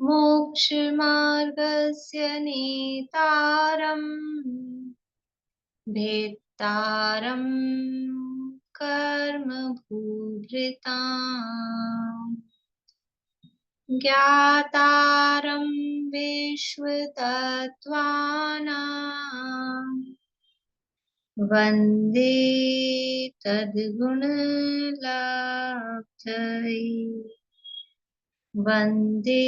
मोक्षमार्गस्य नेतारम् भेत्तारम् कर्मभूभृताम् ज्ञातारं विश्वतत्त्वानां वन्दे तद्गुणलाब्धये वन्दे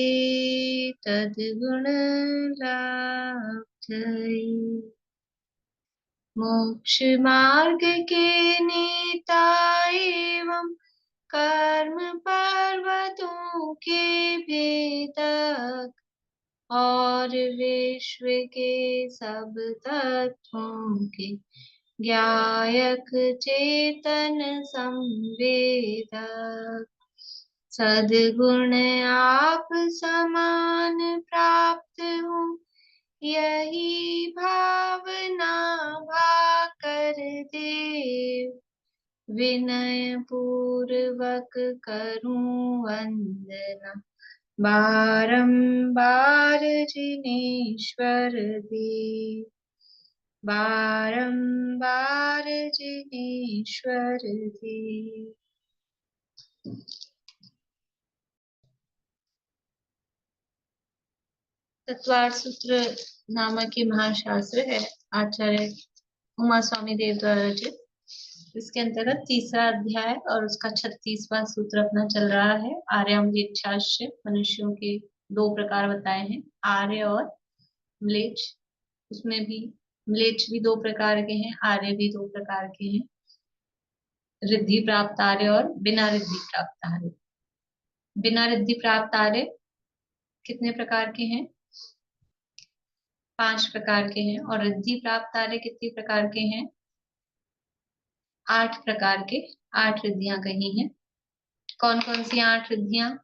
तद्गुणलाब्धये। मोक्षमार्ग के नेता एवं कर्म पर्वतों के भेदक और विश्व के सब तत्वों के ज्ञायक चेतन संवेदक सद्गुण आप समान प्राप्त हो यही भावना भाकर देव विनय पूर्वक करूं वंदना बारंबार जिनेश्वर देव बारंबार जिनेश्वर देव। तत्वार्थ सूत्र नामक ये महाशास्त्र है आचार्य उमा स्वामी देव द्वारा रचित। इसके अंतर्गत तीसरा अध्याय और उसका 36वां सूत्र अपना चल रहा है। आर्य म्लेच्छ शास्त्र मनुष्यों के दो प्रकार बताए हैं, आर्य और म्लेच्छ। उसमें भी म्लेच्छ भी दो प्रकार के हैं, आर्य भी दो प्रकार के हैं, रिद्धि प्राप्त आर्य और बिना रिद्धि प्राप्त आर्य। बिना रिद्धि प्राप्त आर्य कितने प्रकार के हैं? 5 प्रकार के हैं। और रिद्धि प्राप्त आर्य कितने प्रकार के हैं? 8 प्रकार के। 8 रिद्धियां कही हैं। कौन कौन सी 8 रिद्धियां?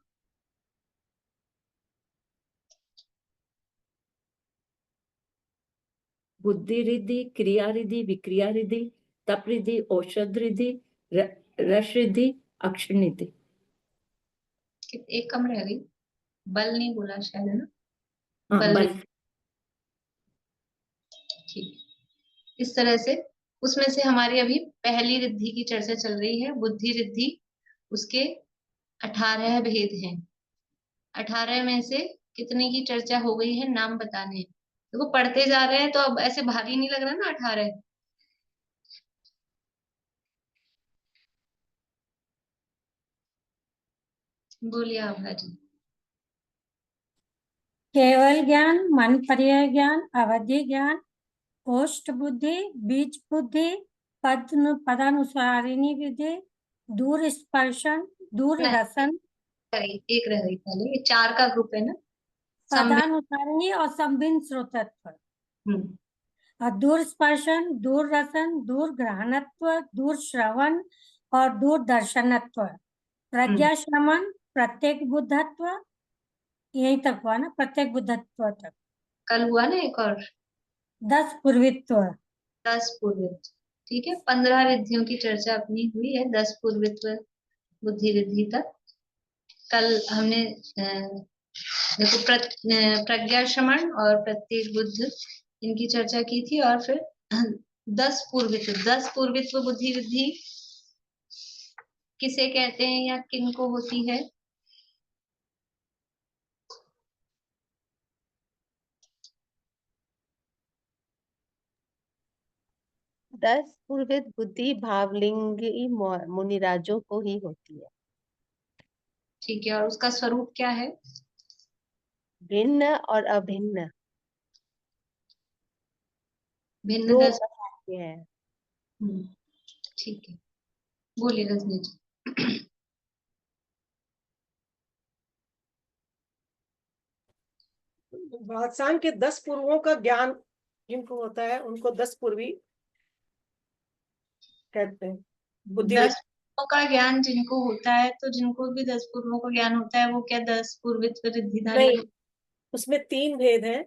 बुद्धि रिद्धि, क्रिया रिद्धि, विक्रिया रिद्धि, तप रिद्धि, औषध रिद्धि, रस रिद्धि, अक्षर रिद्धि। एक कम रह गई, बल नहीं बोला शायद, है ना? हाँ, बल। ठीक। इस तरह से उसमें से हमारी अभी पहली रिद्धि की चर्चा चल रही है, बुद्धि रिद्धि। उसके 18 भेद हैं। 18 में से कितने की चर्चा हो गई है नाम बताने हैं। देखो पढ़ते जा रहे हैं तो अब ऐसे भारी नहीं लग रहा ना 18। बोलिए आभा जी। केवल ज्ञान, मन पर्याय ज्ञान, अवधि ज्ञान, कोष्ठ बुद्धि, बीज बुद्धि, पदानुसारिणी विधि, दूर स्पर्शन, दूर रसन, एक रह गई पहले, ये 4 का ग्रुप है ना। पदानुसारिणी और संभिन्न श्रोतत्व, और दूर स्पर्शन, दूर रसन, दूर ग्रहणत्व, दूर श्रवण और दूर दर्शनत्व, प्रज्ञा श्रवण, प्रत्येक बुद्धत्व, यही तक हुआ ना, प्रत्येक बुद्धत्व तक। कल हुआ ना एक और 10 पूर्वित्व। 10 पूर्वित्व, ठीक है। 15 रिद्धियों की चर्चा अपनी हुई है, 10 पूर्वित्व बुद्धि रिद्धि तक। कल हमने देखो प्रज्ञा श्रवण और प्रत्येक बुद्ध इनकी चर्चा की थी। और फिर 10 पूर्वित्व बुद्धि रिद्धि किसे कहते हैं या किन को होती है? दस पूर्वित बुद्धि भावलिंगी मुनिराजों को ही होती है। ठीक है। और उसका स्वरूप क्या है? भिन्न और अभिन्न, भिन्न दो 10 प्रकार के हैं। ठीक है, बोलिए रजनी जी। बादशाह के 10 पूर्वों का ज्ञान जिनको होता है उनको 10 पूर्वी कहते हैं। बुद्धि 10 पूर्वों का ज्ञान जिनको होता है, तो जिनको भी 10 पूर्वों का ज्ञान होता है वो क्या 10 पूर्वित्व रिद्धिधारी? नहीं, उसमें 3 भेद हैं।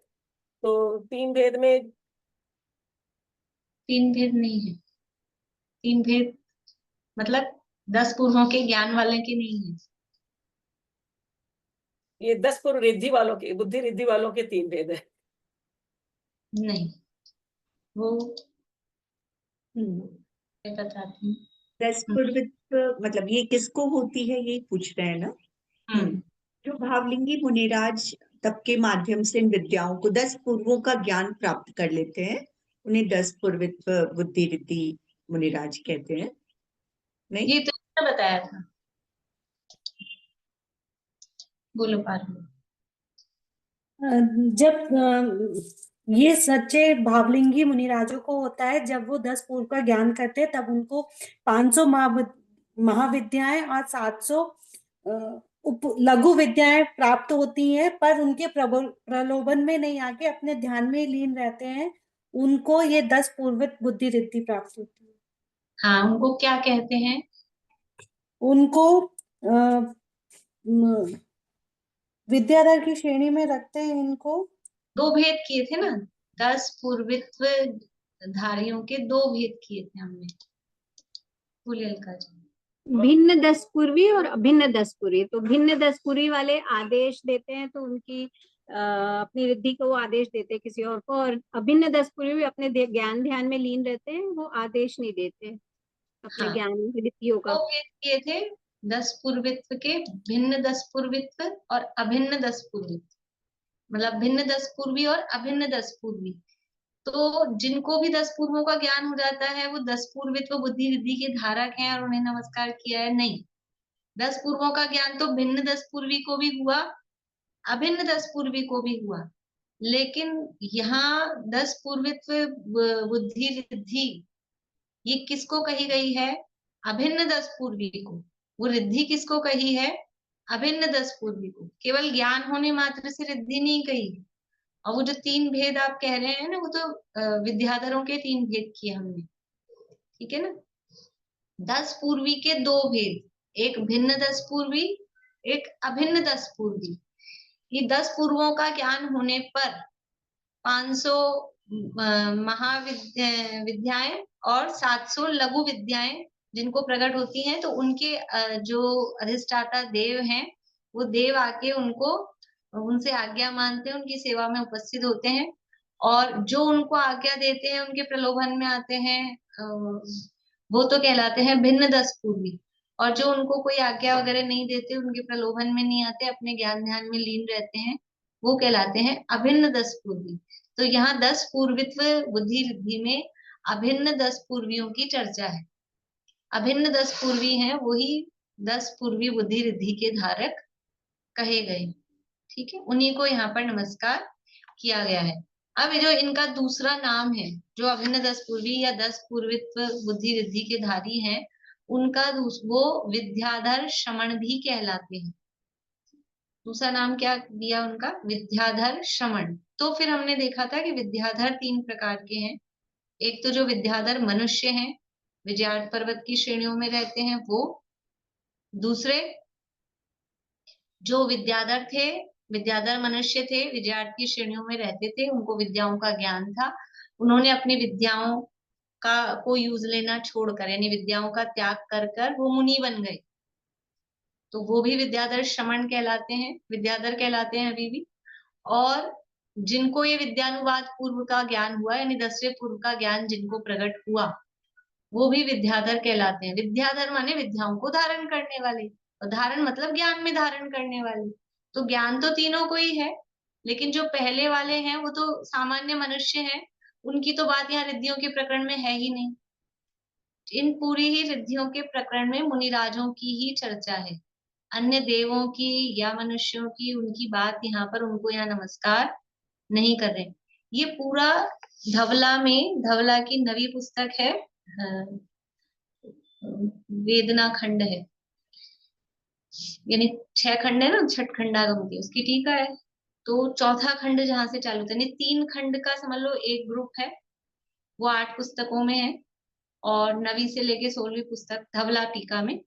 तो 3 भेद में 3 भेद नहीं है। 3 भेद मतलब 10 पूर्वों के ज्ञान वाले के नहीं है। ये 10 पूर्व रिद्धि वालों के, बुद्धि रिद्धि वालों के 3 भेद है। नहीं, वो हम्म। मैं बताती हूँ। 10 पूर्वित्व मतलब ये किसको होती है, ये पूछ रहे हैं ना। हम्म, जो भावलिंगी मुनिराज तप के माध्यम से इन विद्याओं को 10 पूर्वों का ज्ञान प्राप्त कर लेते हैं, उन्हें 10 पूर्वित्व बुद्धि रिद्धि मुनिराज कहते हैं। नहीं, ये तो इसने बताया था। बोलो पारो। जब ये सच्चे भावलिंगी मुनिराजों को होता है, जब वो 10 पूर्व का ज्ञान करते हैं, तब उनको 500 महाविद्याएं और 700 लघु विद्याएं प्राप्त होती हैं, पर उनके प्रलोभन में नहीं आके अपने ध्यान में ही लीन रहते हैं, उनको ये 10 पूर्वित बुद्धि रिद्धि प्राप्त होती है। हाँ, उनको क्या कहते हैं? उनको विद्याधर की श्रेणी में रखते हैं इनको। 2 भेद किए थे ना, 10 पूर्वित्व धारियों के 2 भेद किए थे हमने। बोलिए अलका जी। भिन्न 10 पूर्वी और अभिन्न 10 पूर्वी। तो भिन्न 10 पूर्वी वाले आदेश देते हैं, तो उनकी अपनी रिद्धि को वो आदेश देते हैं किसी और को, और अभिन्न 10 पूर्वी अपने ज्ञान ध्यान में लीन रहते हैं, वो आदेश नहीं देते अपने हाँ, ज्ञान रिद्धियों का। 2 भेद किए थे, 10 पूर्वित्व के, भिन्न 10 पूर्वित्व और अभिन्न 10 पूर्वित्व। मतलब भिन्न 10 पूर्वी और अभिन्न 10 पूर्वी। तो जिनको भी 10 पूर्वों का ज्ञान हो जाता है, वो 10 पूर्वित्व बुद्धि रिद्धि के धारक हैं और उन्हें नमस्कार किया है? नहीं, 10 पूर्वों का ज्ञान तो भिन्न 10 पूर्वी को भी हुआ, अभिन्न 10 पूर्वी को भी हुआ, लेकिन यहाँ 10 पूर्वित्व बुद्धि रिद्धि ये किसको कही गई है? अभिन्न 10 पूर्वी को। वो रिद्धि किसको कही है? अभिन्न 10 पूर्वी को। केवल ज्ञान होने मात्र से रिद्धि नहीं कही। और वो जो 3 भेद आप कह रहे हैं ना, वो तो विद्याधरों के 3 भेद किए हमने, ठीक है ना। 10 पूर्वी के 2 भेद, एक भिन्न 10 पूर्वी, एक अभिन्न 10 पूर्वी। ये 10 पूर्वों का ज्ञान होने पर 500 विद्याएं और 700 लघु विद्याएं जिनको प्रकट होती हैं, तो उनके जो अधिष्ठाता देव हैं, वो देव आके उनको, उनसे आज्ञा मानते हैं, उनकी सेवा में उपस्थित होते हैं, और जो उनको आज्ञा देते हैं, उनके प्रलोभन में आते हैं, वो तो कहलाते हैं भिन्न 10 पूर्वी। और जो उनको कोई आज्ञा वगैरह नहीं देते, उनके प्रलोभन में नहीं आते, अपने ज्ञान ध्यान में लीन रहते हैं, वो कहलाते हैं अभिन्न 10 पूर्वी। तो यहाँ 10 पूर्वित्व बुद्धि रिद्धि में अभिन्न 10 पूर्वियों की चर्चा है। अभिन्न 10 पूर्वी हैं, वही 10 पूर्वी बुद्धि रिद्धि के धारक कहे गए, ठीक है। उन्हीं को यहाँ पर नमस्कार किया गया है। अब ये जो इनका दूसरा नाम है, जो अभिन्न 10 पूर्वी या 10 पूर्वित्व बुद्धि रिद्धि के धारी हैं, उनका वो विद्याधर श्रमण भी कहलाते हैं। दूसरा नाम क्या दिया उनका? विद्याधर श्रमण। तो फिर हमने देखा था कि विद्याधर 3 प्रकार के हैं। एक तो जो विद्याधर मनुष्य हैं, विजयार्थ पर्वत की श्रेणियों में रहते हैं वो। दूसरे जो विद्याधर थे, विद्याधर मनुष्य थे, विजयार्थ की श्रेणियों में रहते थे, उनको विद्याओं का ज्ञान था, उन्होंने अपनी विद्याओं को यूज लेना छोड़कर, यानी विद्याओं का त्याग कर कर वो मुनि बन गए, तो वो भी विद्याधर श्रमण कहलाते हैं, विद्याधर कहलाते हैं अभी भी। और जिनको ये विद्यानुवाद पूर्व का ज्ञान हुआ, यानी 10वें पूर्व का ज्ञान जिनको प्रकट हुआ, वो भी विद्याधर कहलाते हैं। विद्याधर माने विद्याओं को धारण करने वाले, और धारण मतलब ज्ञान में धारण करने वाले। तो ज्ञान तो तीनों को ही है, लेकिन जो पहले वाले हैं वो तो सामान्य मनुष्य हैं, उनकी तो बात यहाँ रिद्धियों के प्रकरण में है ही नहीं। इन पूरी ही रिद्धियों के प्रकरण में मुनिराजों की ही चर्चा है, अन्य देवों की या मनुष्यों की उनकी बात यहाँ पर, उनको यहाँ नमस्कार नहीं कर रहे। ये पूरा धवला में, धवला की नवी पुस्तक है, वेदना खंड है, यानी 6 खंड है ना, छठ खंडागम की, उसकी टीका है। तो चौथा खंड जहां से चालू होता है, 3 खंड का समझ लो एक ग्रुप है, वो 8 पुस्तकों में है, और नवी से लेके 16वीं पुस्तक धवला टीका में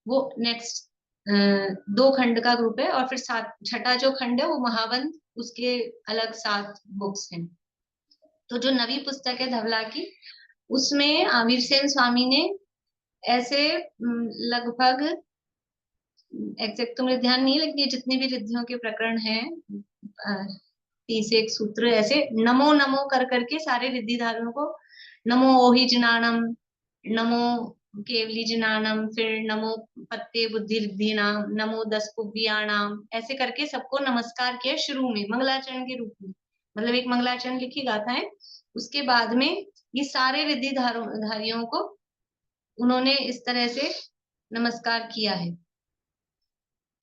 वो नेक्स्ट 2 खंड का ग्रुप है, और फिर 6ठा जो खंड है वो महावंत, उसके अलग 7 बुक्स हैं। तो जो नवी पुस्तक है धवला की, उसमें आमिर सेन स्वामी ने ऐसे लगभग एग्जैक्ट तो मुझे ध्यान नहीं है, लेकिन ये जितने भी रिद्धियों के प्रकरण हैं 31 सूत्र ऐसे नमो नमो कर करके सारे रिद्धिधारियों को, नमो ओहि जिनानम, नमो केवली जिनानम, फिर नमो पत्ते बुद्धि रिद्धि नाम, नमो 10 कुव्याणाम, ऐसे करके सबको नमस्कार किया शुरू में मंगलाचरण के रूप में। मतलब एक मंगलाचरण लिखी गाथा है, उसके बाद में ये सारे रिद्धिधारियों को उन्होंने इस तरह से नमस्कार किया है।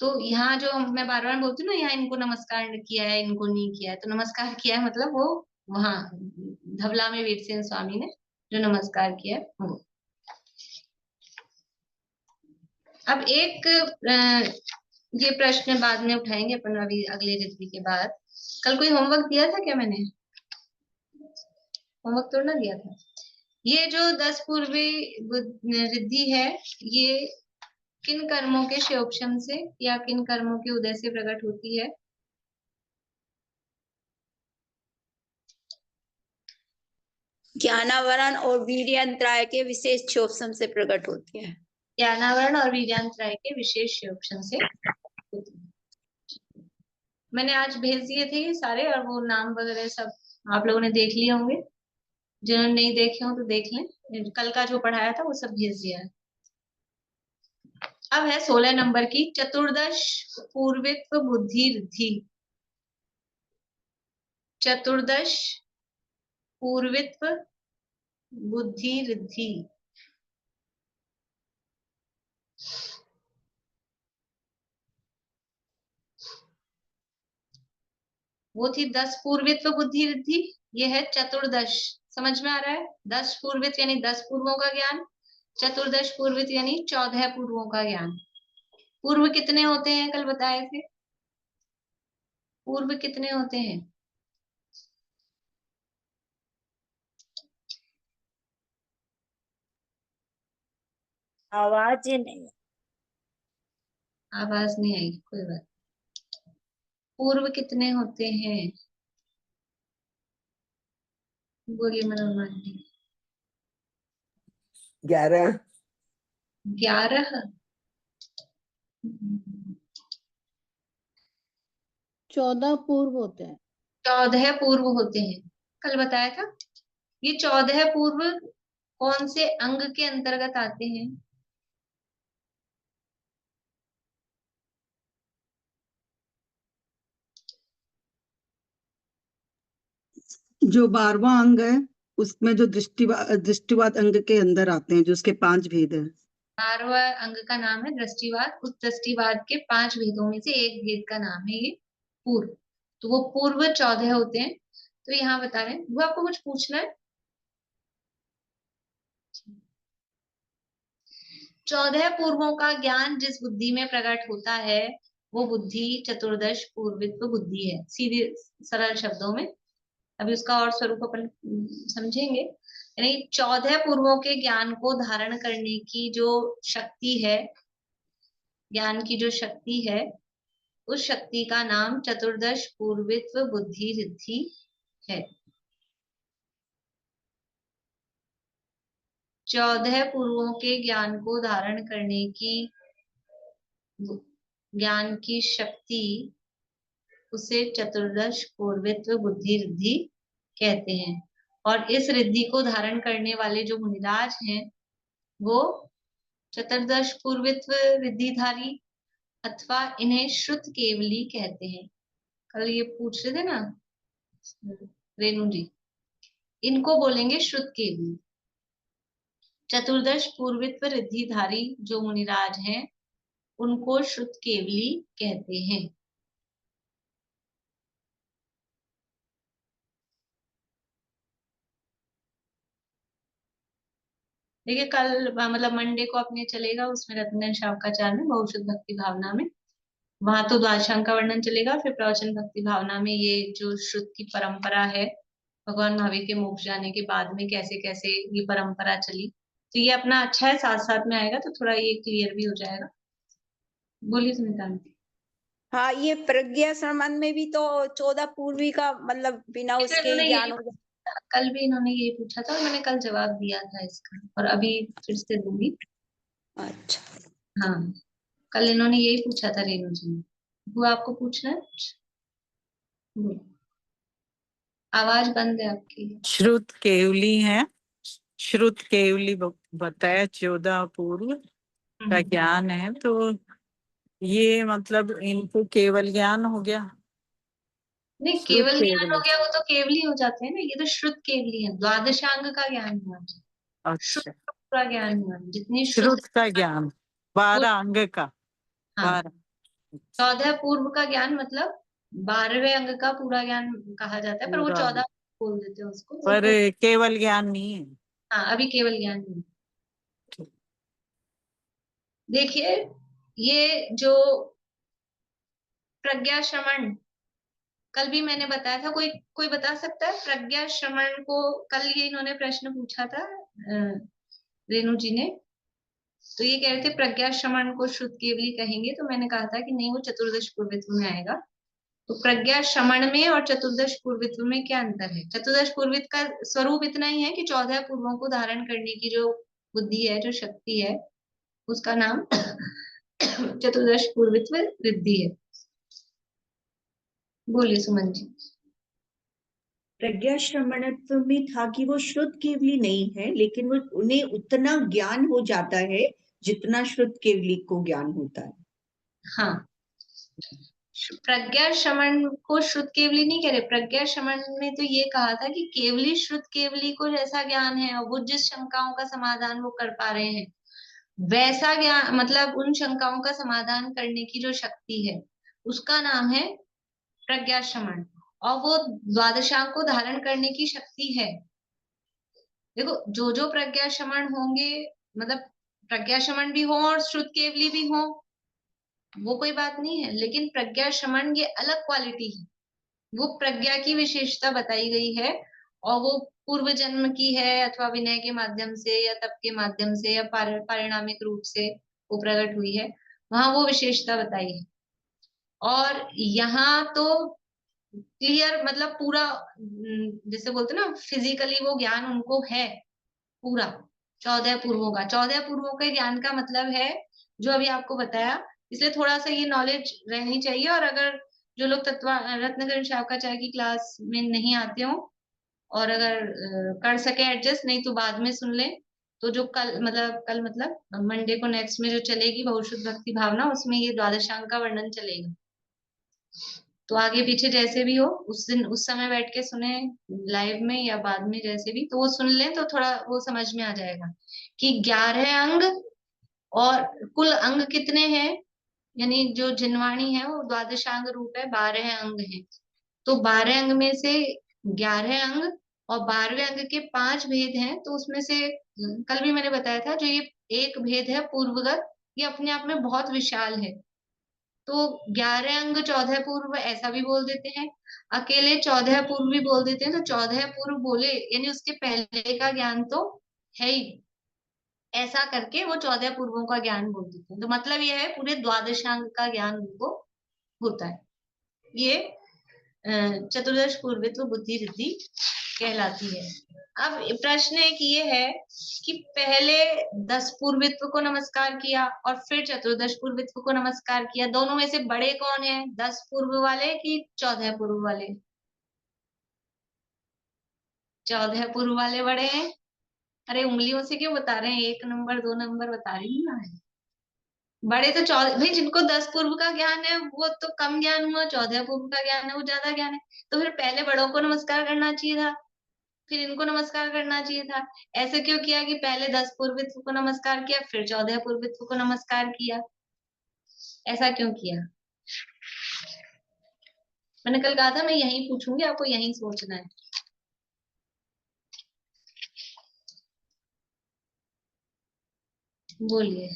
तो यहाँ जो मैं बार बार बोलती हूँ ना, यहाँ इनको नमस्कार किया है, इनको नहीं किया है, तो नमस्कार किया है मतलब वो वहां धवला में वीरसेन स्वामी ने जो नमस्कार किया है वो। अब एक ये प्रश्न बाद में उठाएंगे अपन, अभी अगले रिद्धि के बाद। कल कोई होमवर्क दिया था क्या? मैंने होमवर्क तो ना दिया था। ये जो 10 पूर्वी रिद्धि है, ये किन कर्मों के क्षयोक्षम से या किन कर्मों के उदय से प्रकट होती है? ज्ञानावरण और वीर्यान्तराय के विशेष क्षयोक्षम से प्रकट होती है। ज्ञानावरण और वीर्यान्तराय के विशेष क्षयोक्षम से होती है। मैंने आज भेज दिए थे ये सारे, और वो नाम वगैरह सब आप लोगों ने देख लिए होंगे। जिन्होंने नहीं देखे हो तो देख लें, कल का जो पढ़ाया था वो सब भेज दिया है। अब है 16 नंबर की चतुर्दश पूर्वित्व बुद्धि रिद्धि। चतुर्दश पूर्वित्व बुद्धि रिद्धि। वो थी 10 पूर्वित्व बुद्धि रिद्धि, ये है चतुर्दश। समझ में आ रहा है? 10 पूर्वित्व यानी 10 पूर्वों का ज्ञान, चतुर्दश पूर्वित्व यानी 14 पूर्वों का ज्ञान। पूर्व कितने होते हैं? कल बताए थे पूर्व कितने होते हैं। आवाज ही नहीं। आवाज नहीं आई, कोई बात। पूर्व कितने होते हैं? बोलिए मनोरमा जी। 11। 11। 14 पूर्व होते हैं। 14 पूर्व होते हैं, कल बताया था। ये 14 पूर्व कौन से अंग के अंतर्गत आते हैं? जो 12वां अंग है उसमें जो दृष्टिवाद अंग के अंदर आते हैं, जो उसके 5 भेद है। 12वां अंग का नाम है दृष्टिवाद। उस दृष्टिवाद के 5 भेदों में से एक भेद का नाम है ये पूर्व। तो वो पूर्व 14 होते हैं। तो यहाँ बता रहे हैं, वो आपको कुछ पूछना है? 14 पूर्वों का ज्ञान जिस बुद्धि में प्रकट होता है वो बुद्धि चतुर्दश पूर्वित्व बुद्धि है, सीधे सरल शब्दों में। अभी उसका और स्वरूप अपन समझेंगे। यानी 14 पूर्वों के ज्ञान को धारण करने की जो शक्ति है, ज्ञान की जो शक्ति है, उस शक्ति का नाम चतुर्दश पूर्वित्व बुद्धि रिद्धि है। 14 पूर्वों के ज्ञान को धारण करने की ज्ञान की शक्ति, उसे चतुर्दश पूर्वित्व बुद्धि रिद्धि कहते हैं। और इस रिद्धि को धारण करने वाले जो मुनिराज हैं वो चतुर्दश पूर्वित्व रिद्धिधारी अथवा इन्हें श्रुत केवली कहते हैं। कल ये पूछ रहे थे ना रेणु जी, इनको बोलेंगे श्रुत केवली। चतुर्दश पूर्वित्व रिद्धिधारी जो मुनिराज हैं उनको श्रुत केवली कहते हैं। देखिए कल मतलब मंडे को अपने चलेगा उसमें रत्न शावकाचार्य में बहुशुद्ध भक्ति भावना में, वहां तो द्वादशांग का वर्णन चलेगा। फिर प्रवचन भक्ति भावना में ये जो श्रुत की परंपरा है, भगवान महावीर के मोक्ष जाने के बाद में कैसे कैसे ये परंपरा चली, तो ये अपना अच्छा है, साथ साथ में आएगा तो थोड़ा ये क्लियर भी हो जाएगा। बोलिए सुनीता आंटी। हाँ, ये प्रज्ञा संबंध में भी तो 14 पूर्वी का मतलब बिना उसके ही ज्ञान हो जाए। कल भी इन्होंने यही पूछा था और मैंने कल जवाब दिया था इसका, और अभी फिर से दूंगी। अच्छा। हाँ, कल इन्होंने यही पूछा था रेणु जी ने। वो आपको पूछना है? बोलो। आवाज बंद है आपकी। श्रुत केवली है, श्रुत केवली बताया 14 पूर्व का ज्ञान है, तो ये मतलब इनको केवल ज्ञान हो गया। नहीं, श्रुत केवल ज्ञान केवली, हो गया वो तो केवली हो जाते हैं ना, ये तो श्रुत केवली है, द्वादशांग का ज्ञान हुआ, श्रुत अच्छा, का पूरा ज्ञान हुआ, जितनी श्रुत श्रुत का ज्ञान 12 अंग का, हाँ 12। 14 पूर्व का ज्ञान मतलब 12वें अंग का पूरा ज्ञान कहा जाता है, पर वो पूरा, 14 बोल देते हैं उसको, वो पर केवल ज्ञान नहीं है। हाँ अभी केवल ज्ञान नहीं। देखिए ये जो प्रज्ञा श्रवण, कल भी मैंने बताया था, कोई कोई बता सकता है प्रज्ञा श्रवण को? कल ये इन्होंने प्रश्न पूछा था रेणु जी ने, तो ये कह रहे थे प्रज्ञा श्रवण को श्रुत केवली कहेंगे, तो मैंने कहा था कि नहीं, वो चतुर्दश पूर्वित्व में आएगा। तो प्रज्ञा श्रवण में और चतुर्दश पूर्वित्व में क्या अंतर है? चतुर्दश पूर्वित्व का स्वरूप इतना ही है कि 14 पूर्वों को धारण करने की जो बुद्धि है, जो शक्ति है, उसका नाम चतुर्दश पूर्वित्व रिद्धि है। बोलिए सुमन जी। प्रज्ञा श्रवणत्व में था कि वो श्रुत केवली नहीं है, लेकिन वो उन्हें उतना ज्ञान हो जाता है जितना श्रुत केवली को ज्ञान होता है। हाँ, प्रज्ञा श्रवण को श्रुत केवली नहीं कह रहे, प्रज्ञा श्रवण में तो ये कहा था कि केवली श्रुत केवली को जैसा ज्ञान है और वो जिस शंकाओं का समाधान वो कर पा रहे हैं, वैसा ज्ञान, मतलब उन शंकाओं का समाधान करने की जो शक्ति है, उसका नाम है प्रज्ञा श्रवण, और वो द्वादशांग को धारण करने की शक्ति है। देखो जो प्रज्ञा श्रवण होंगे, मतलब प्रज्ञा श्रवण भी हो और श्रुत केवली भी हो, वो कोई बात नहीं है, लेकिन प्रज्ञा श्रवण ये अलग क्वालिटी है, वो प्रज्ञा की विशेषता बताई गई है, और वो पूर्व जन्म की है, अथवा विनय के माध्यम से या तप के माध्यम से या पारिणामिक रूप से वो प्रकट हुई है, वहां वो विशेषता बताई है। और यहाँ तो क्लियर, मतलब पूरा जैसे बोलते ना, फिजिकली वो ज्ञान उनको है पूरा 14 पूर्वों का। 14 पूर्वों के ज्ञान का मतलब है जो अभी आपको बताया, इसलिए थोड़ा सा ये नॉलेज रहनी चाहिए। और अगर जो लोग रत्नकरण शावकाचार्य की क्लास में नहीं आते हो, और अगर कर सके एडजस्ट, नहीं तो बाद में सुन ले, तो जो कल मतलब मंडे को नेक्स्ट में जो चलेगी बहुशुद्ध भक्ति भावना, उसमें ये द्वादशांग का वर्णन चलेगा। तो आगे पीछे जैसे भी हो, उस दिन उस समय बैठ के सुने, लाइव में या बाद में जैसे भी, तो वो सुन लें तो थोड़ा वो समझ में आ जाएगा कि 11 अंग और कुल अंग कितने हैं, यानी जो जिनवाणी है वो द्वादशांग रूप है, 12 अंग हैं। तो 12 अंग में से 11 अंग और 12वें अंग के 5 भेद हैं, तो उसमें से कल भी मैंने बताया था, जो ये एक भेद है पूर्वगत, ये अपने आप में बहुत विशाल है। तो 11 अंग 14 पूर्व ऐसा भी बोल देते हैं, अकेले 14 पूर्व भी बोल देते हैं। तो 14 पूर्व बोले यानी उसके पहले का ज्ञान तो है ही, ऐसा करके वो 14 पूर्वों का ज्ञान बोल देते हैं। तो मतलब ये है पूरे द्वादशांग का ज्ञान उनको होता है। ये चतुर्दश पूर्वित्व बुद्धि रिद्धि कहलाती है। अब प्रश्न एक ये है कि पहले 10 पूर्वित्व को नमस्कार किया और फिर चतुर्दश पूर्वित्व को नमस्कार किया, दोनों में से बड़े कौन है, 10 पूर्व वाले कि 14 पूर्व वाले? 14 पूर्व वाले बड़े हैं। अरे उंगलियों से क्यों बता रहे हैं, 1 नंबर 2 नंबर बता रही हूँ ना। बड़े तो 14 भाई, जिनको 10 पूर्व का ज्ञान है वो तो कम ज्ञान हुआ, 14 पूर्व का ज्ञान है वो ज्यादा ज्ञान है। तो फिर पहले बड़ों को नमस्कार करना चाहिए था, फिर इनको नमस्कार करना चाहिए था। ऐसे क्यों किया कि पहले 10 पूर्वित्व को नमस्कार किया फिर 14 पूर्वित्व को नमस्कार किया? ऐसा क्यों किया? मैंने कल कहा था मैं यही पूछूंगी, आपको यही सोचना है। बोलिए।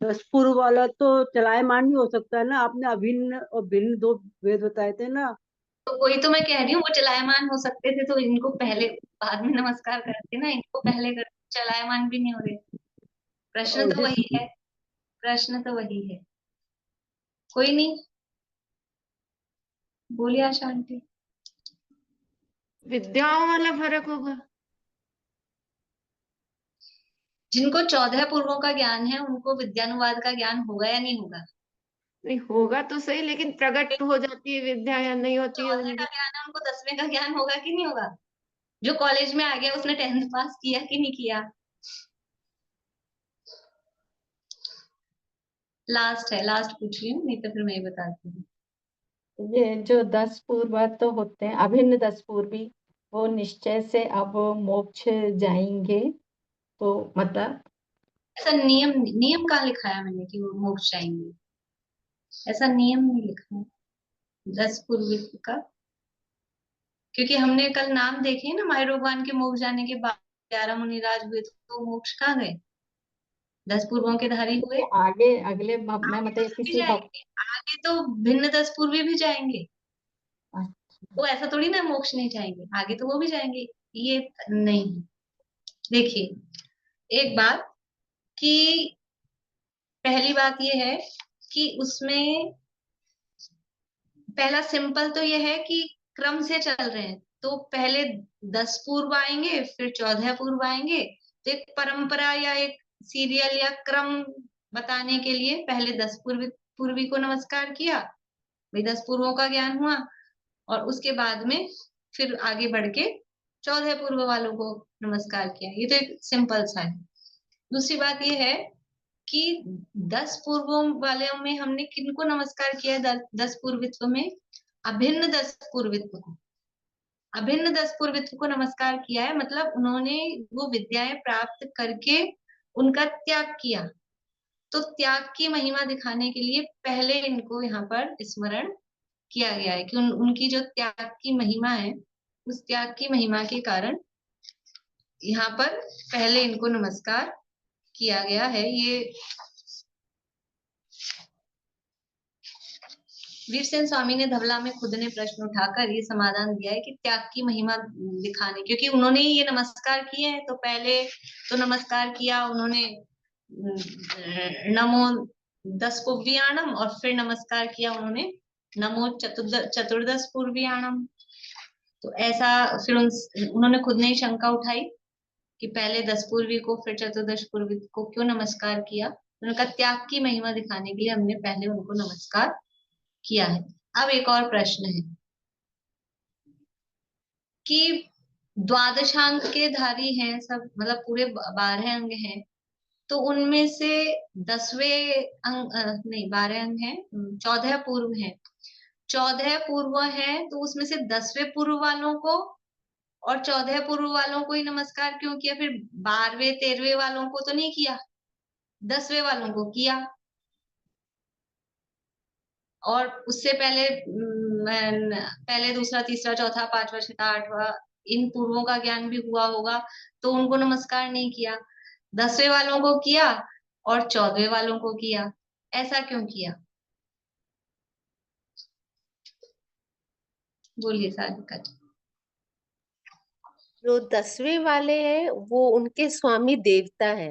10 पूर्व वाला तो चलायमान ही हो सकता है ना, आपने अभिन्न और भिन्न 2 भेद बताए थे ना। तो वही तो मैं कह रही हूँ, वो चलायमान हो सकते थे तो इनको पहले बाद में नमस्कार करते ना, इनको पहले कर, चलायमान भी नहीं हो रहे। प्रश्न और तो वही है, प्रश्न तो वही है। कोई नहीं, बोलिए आशा आंटी। विद्याओं वाला फर्क होगा। जिनको 14 पूर्वों का ज्ञान है उनको विद्यानुवाद का ज्ञान होगा या नहीं होगा? नहीं होगा तो सही, लेकिन प्रकट हो जाती है विद्या या नहीं होती है 14 का ज्ञान है उनको 10वें का ज्ञान होगा कि नहीं होगा? जो कॉलेज में आ गया उसने 10th पास किया कि नहीं किया? लास्ट है, लास्ट पूछ रही हूँ, नहीं तो फिर मैं ही बताती हूँ। ये जो 10 पूर्व तो होते हैं, अभिन्न 10 पूर्वी, वो निश्चय से अब मोक्ष जाएंगे, तो मतलब ऐसा नियम, नियम कहाँ लिखा है मैंने कि वो मोक्ष जाएंगे? ऐसा नियम नहीं लिखा है 10 पूर्विक का, क्योंकि हमने कल नाम देखे ना, मायरो भगवान के मोक्ष जाने के बाद 11 मुनिराज हुए, तो मोक्ष कहाँ गए? 10 पूर्वों के धारी हुए, आगे अगले मैं मतलब भी किसी जाएंगे, आगे तो भिन्न 10 पूर्वी भी जाएंगे। वो ऐसा थोड़ी ना मोक्ष नहीं जाएंगे, आगे तो वो भी जाएंगे, ये नहीं। देखिए एक बात कि पहली बात ये है कि उसमें पहला सिंपल तो ये है कि क्रम से चल रहे हैं, तो पहले 10 पूर्व आएंगे फिर 14 पूर्व आएंगे, तो एक परंपरा या एक सीरियल या क्रम बताने के लिए पहले 10 पूर्वी को नमस्कार किया, भाई 10 पूर्वों का ज्ञान हुआ, और उसके बाद में फिर आगे बढ़ के 14 पूर्व वालों को नमस्कार किया। ये तो एक सिंपल सा है। दूसरी बात ये है कि 10 पूर्वों वाले में हमने किनको नमस्कार किया? 10 पूर्वित्व में अभिन्न 10 पूर्वित्व को, अभिन्न 10 पूर्वित्व को नमस्कार किया है, मतलब उन्होंने वो विद्याएं प्राप्त करके उनका त्याग किया, तो त्याग की महिमा दिखाने के लिए पहले इनको यहाँ पर स्मरण किया गया है कि उनकी जो त्याग की महिमा है, उस त्याग की महिमा के कारण यहाँ पर पहले इनको नमस्कार किया गया है। ये वीरसेन स्वामी ने धवला में खुद ने प्रश्न उठाकर ये समाधान दिया है कि त्याग की महिमा दिखाने, क्योंकि उन्होंने ये नमस्कार किए हैं, तो पहले तो नमस्कार किया उन्होंने नमो 10 पूर्वियाणम, और फिर नमस्कार किया उन्होंने नमो चतुर्दश पूर्वियाणम। तो ऐसा फिर उन्होंने खुद ने ही शंका उठाई कि पहले 10 पूर्वी को फिर चतुर्दश पूर्वी को क्यों नमस्कार किया? उनका त्याग की महिमा दिखाने के लिए हमने पहले उनको नमस्कार किया है। अब एक और प्रश्न है कि द्वादशांग के धारी हैं सब, मतलब पूरे 12 अंग हैं, तो उनमें से 10वें अंग नहीं, 12 अंग हैं, 14 पूर्व हैं, 14 पूर्व हैं, तो उसमें से 10वें पूर्व वालों को और 14 पूर्व वालों को ही नमस्कार क्यों किया? फिर 12वें 13वें वालों को तो नहीं किया, 10वें वालों को किया। और उससे पहले पहले दूसरा तीसरा चौथा पांचवा छठा आठवां इन पूर्वों का ज्ञान भी हुआ होगा, तो उनको नमस्कार नहीं किया। 10वें वालों को किया और 14वें वालों को किया, ऐसा क्यों किया? बोलिए सारिका जी। जो 10वें वाले हैं वो उनके स्वामी देवता है,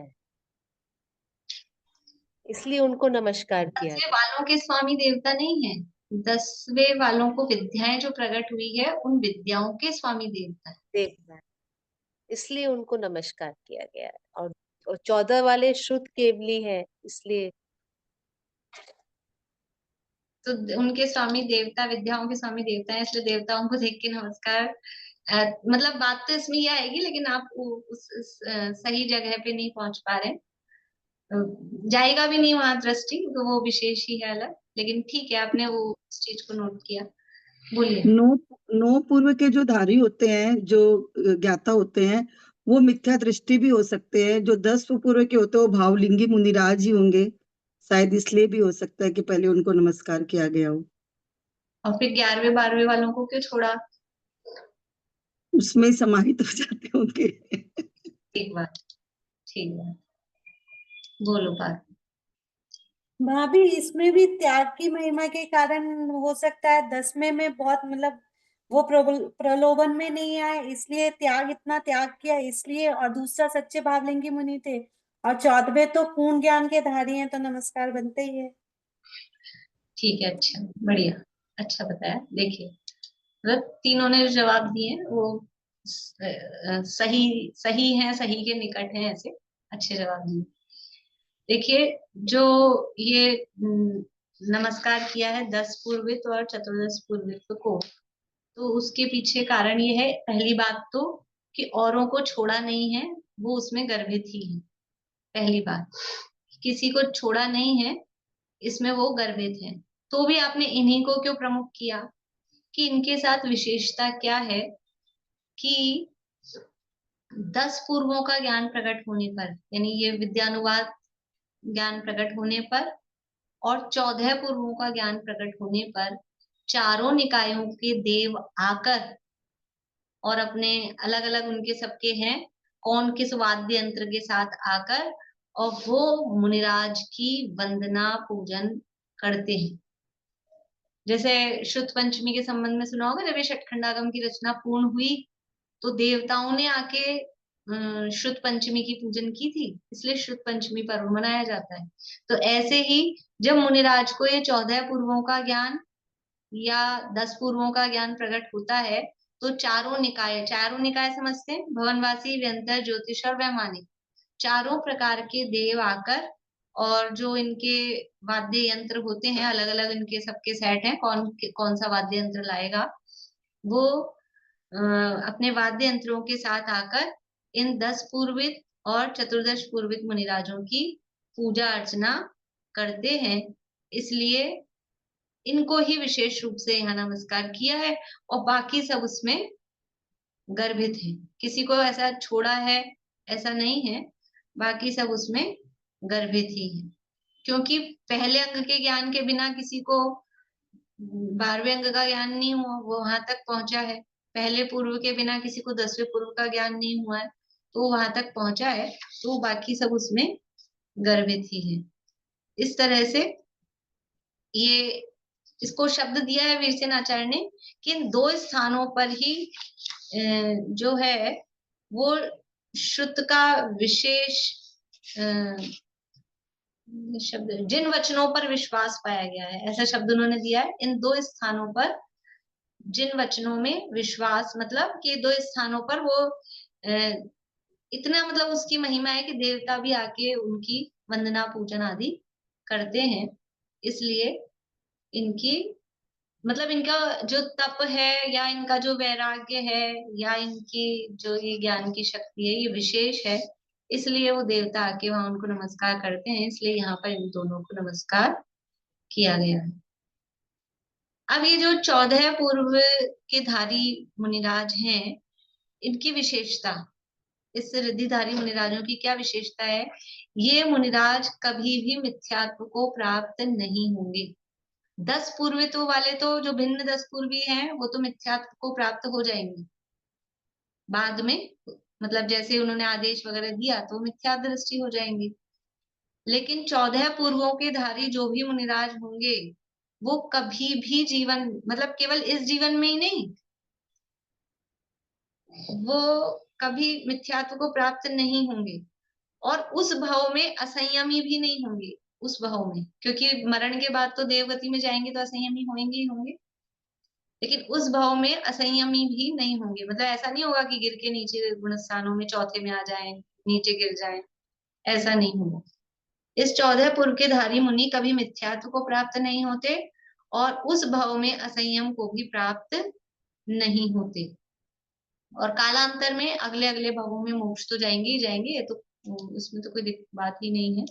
इसलिए उनको नमस्कार किया 10वें वालों के स्वामी देवता नहीं है, 10वें वालों को विद्याएं जो प्रकट हुई है उन विद्याओं के स्वामी देवता है। देवता, इसलिए उनको नमस्कार किया गया है। और 14 वाले शुद्ध केवली है, इसलिए तो उनके स्वामी देवता विद्याओं के स्वामी देवता है, इसलिए देवताओं को देख के नमस्कार। मतलब बात तो इसमें ये आएगी, लेकिन आप उस सही जगह पे नहीं पहुंच पा रहे, जाएगा भी नहीं वहां दृष्टि, तो वो विशेष ही है अलग, लेकिन ठीक है आपने वो उस चीज को नोट किया। बोलिए। 9 पूर्व के जो धारी होते हैं, जो ज्ञाता होते हैं, वो मिथ्या दृष्टि भी हो सकते हैं। जो 10 पूर्व के होते हैं वो भावलिंगी मुनिराज ही होंगे, शायद इसलिए भी हो सकता है कि पहले उनको नमस्कार किया गया हो। और फिर 11वें 12वें वालों को क्यों छोड़ा? उसमें समाहित हो जाते होंगे। ठीक बात, ठीक बात, बोलो बात। भाभी इसमें भी त्याग की महिमा के कारण हो सकता है 10वें में बहुत मतलब वो प्रलोभन में नहीं आए, इसलिए त्याग इतना त्याग किया इसलिए, और दूसरा सच्चे भावलिंगी मुनि थे, और 14वें तो पूर्ण ज्ञान के धारी हैं, तो नमस्कार बनते ही है। ठीक है, अच्छा, बढ़िया, अच्छा बताया। देखिए मतलब तीनों ने जो जवाब दिए वो सही सही है, सही के निकट है ऐसे, अच्छे जवाब दिए। देखिए, जो ये नमस्कार किया है 10 पूर्वित और चतुर्दश पूर्वित को, तो उसके पीछे कारण ये है, पहली बात तो कि औरों को छोड़ा नहीं है, वो उसमें गर्वित ही है। पहली बात, किसी को छोड़ा नहीं है, इसमें वो गर्वित है। तो भी आपने इन्हीं को क्यों प्रमुख किया, कि इनके साथ विशेषता क्या है कि 10 पूर्वों का ज्ञान प्रकट होने पर, यानी ये विद्यानुवाद ज्ञान प्रकट होने पर और 14 पूर्वों का ज्ञान प्रकट होने पर चारों निकायों के देव आकर और अपने अलग अलग उनके सबके हैं, कौन किस वाद्य यंत्र के साथ आकर, और वो मुनिराज की वंदना पूजन करते हैं। जैसे शुद्ध पंचमी के संबंध में सुना होगा, जब ये षटखंडागम की रचना पूर्ण हुई तो देवताओं ने आके शुद्ध पंचमी की पूजन की थी, इसलिए शुद्ध पंचमी पर्व मनाया जाता है। तो ऐसे ही जब मुनिराज को ये 14 पूर्वों का ज्ञान या 10 पूर्वों का ज्ञान प्रकट होता है, तो चारों निकाय समझते हैं, भवनवासी, व्यंतर, ज्योतिष और वैमानिक, चारों प्रकार के देव आकर, और जो इनके वाद्य यंत्र होते हैं, अलग अलग इनके सबके सेट हैं, कौन सा वाद्य यंत्र लाएगा, वो अपने वाद्य यंत्रों के साथ आकर इन 10 पूर्वित और चतुर्दश पूर्वित मुनिराजों की पूजा अर्चना करते हैं। इसलिए इनको ही विशेष रूप से यहाँ नमस्कार किया है, और बाकी सब उसमें गर्भित है। किसी को ऐसा छोड़ा है ऐसा नहीं है, बाकी सब उसमें गर्भित ही है। क्योंकि पहले अंग के ज्ञान के बिना किसी को 12वें अंग का ज्ञान नहीं हुआ, वो वहां तक पहुंचा है। पहले पूर्व के बिना किसी को 10वें पूर्व का ज्ञान नहीं हुआ है, तो वहां तक पहुंचा है, तो बाकी सब उसमें गर्भित ही है। इस तरह से ये इसको शब्द दिया है वीरसेन आचार्य ने कि इन 2 स्थानों पर ही जो है वो श्रुत का विशेष शब्द, जिन वचनों पर विश्वास पाया गया है, ऐसा शब्द उन्होंने दिया है। इन 2 स्थानों पर जिन वचनों में विश्वास, मतलब कि 2 स्थानों पर वो इतना, मतलब उसकी महिमा है कि देवता भी आके उनकी वंदना पूजन आदि करते हैं। इसलिए इनकी, मतलब इनका जो तप है या इनका जो वैराग्य है या इनकी जो ये ज्ञान की शक्ति है, ये विशेष है, इसलिए वो देवता आके वहां उनको नमस्कार करते हैं। इसलिए यहाँ पर इन दोनों को नमस्कार किया गया है। अब ये जो 14 पूर्व के धारी मुनिराज हैं, इनकी विशेषता, इस रिद्धिधारी मुनिराजों की क्या विशेषता है, ये मुनिराज कभी भी मिथ्यात्व को प्राप्त नहीं होंगे। 10 पूर्वित्व वाले तो, जो भिन्न 10 पूर्वी हैं, वो तो मिथ्यात्व को प्राप्त हो जाएंगे बाद में, मतलब जैसे उन्होंने आदेश वगैरह दिया तो मिथ्या दृष्टि हो जाएंगी। लेकिन 14 पूर्वों के धारी जो भी मुनिराज होंगे, वो कभी भी जीवन, मतलब केवल इस जीवन में ही नहीं, वो कभी मिथ्यात्व को प्राप्त नहीं होंगे, और उस भाव में असंयमी भी नहीं होंगे। उस भाव में, क्योंकि मरण के बाद तो देवगति में जाएंगे तो असंयमी होंगे ही होंगे, लेकिन उस भाव में असंयमी भी नहीं होंगे। मतलब ऐसा नहीं होगा कि गिर के नीचे गुण स्थानों में चौथे में आ जाएं, नीचे गिर जाएं, ऐसा नहीं होगा। इस 14 पूर्व के धारी मुनि कभी मिथ्यात्व को प्राप्त नहीं होते और उस भाव में असंयम को भी प्राप्त नहीं होते, और कालांतर में अगले अगले भावों में मोक्ष तो जाएंगे ही जाएंगे, ये तो उसमें तो कोई बात ही नहीं है।